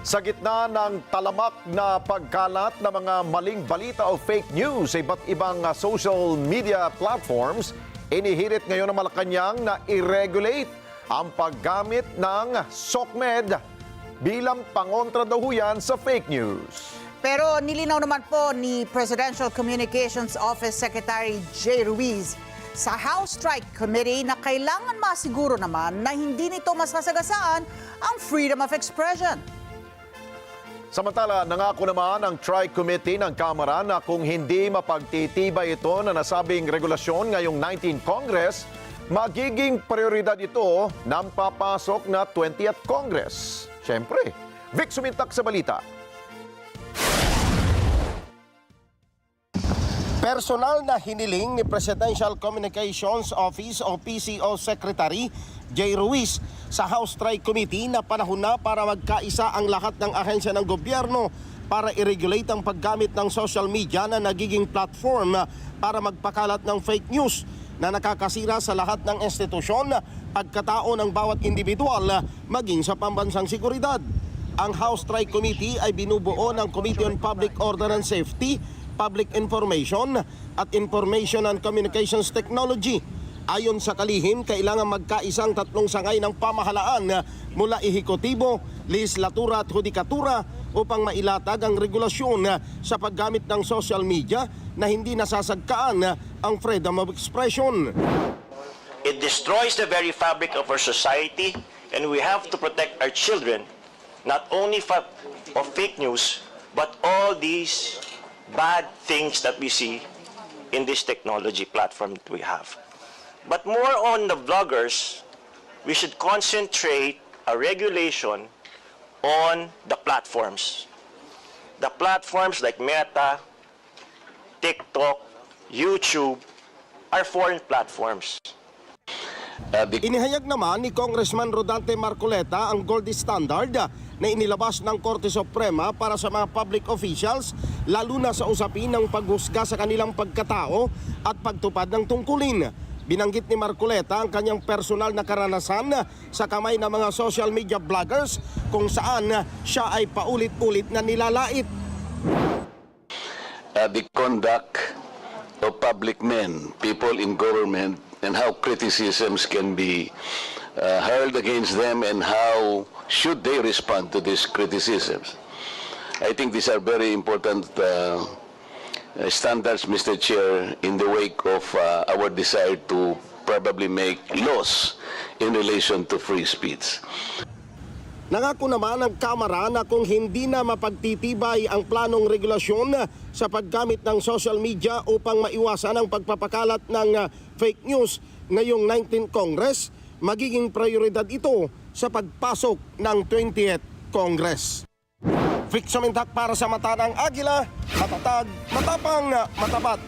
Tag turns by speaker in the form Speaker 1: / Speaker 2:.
Speaker 1: Sa gitna ng talamak na pagkalat ng mga maling balita o fake news sa iba't ibang social media platforms, inihirit ngayon ng Malacanang na i-regulate ang paggamit ng SOCMED bilang pangontra daw yan sa fake news.
Speaker 2: Pero nilinaw naman po ni Presidential Communications Office Secretary Jay Ruiz sa House Strike Committee na kailangan masiguro naman na hindi nito masasagasaan ang freedom of expression.
Speaker 1: Samantala, nangako naman ang Tri-Committee ng Kamara na kung hindi mapagtitibay ito na nasabing regulasyon ngayong 19th Congress, magiging prioridad ito ng papasok na 20th Congress. Siyempre, Vic Sumintak sa balita.
Speaker 3: Personal na hiniling ni Presidential Communications Office o PCO Secretary Jay Ruiz sa House Tri-Committee na panahon na para magkaisa ang lahat ng ahensya ng gobyerno para i-regulate ang paggamit ng social media na nagiging platform para magpakalat ng fake news na nakakasira sa lahat ng institusyon, pagkatao ng bawat individual, maging sa pambansang seguridad. Ang House Tri-Committee ay binubuo ng Committee on Public Order and Safety, Public Information at Information and Communications Technology. Ayon sa kalihim, kailangan magkaisang tatlong sangay ng pamahalaan mula ehekutibo, legislatura at hudikatura upang mailatag ang regulasyon sa paggamit ng social media na hindi nasasagkaan ang freedom of expression.
Speaker 4: It destroys the very fabric of our society, and we have to protect our children not only of fake news but all these bad things that we see in this technology platform that we have. But more on the vloggers, we should concentrate a regulation on the platforms. The platforms like Meta, TikTok, YouTube are foreign platforms.
Speaker 3: Inihayag naman ni Congressman Rodante Marcoleta ang gold standard na inilabas ng Korte Suprema para sa mga public officials, lalo na sa usapin ng paghusga sa kanilang pagkatao at pagtupad ng tungkulin. Binanggit ni Marcoleta ang kanyang personal na karanasan sa kamay ng mga social media vloggers kung saan siya ay paulit-ulit na nilalait.
Speaker 5: The conduct of public men, people in government, and how criticisms can be hurled against them and how should they respond to these criticisms. I think these are very important standards, Mr. Chair, in the wake of our desire to probably make laws in relation to free speech.
Speaker 3: Nangako naman ang Kamara na kung hindi na mapagtitibay ang planong regulasyon sa paggamit ng social media upang maiwasan ang pagpapakalat ng fake news ngayong 19th Congress, magiging prioridad ito sa pagpasok ng 20th Congress. Vic Sumintak para sa Mata ng Agila, matatag, matapang, matapat.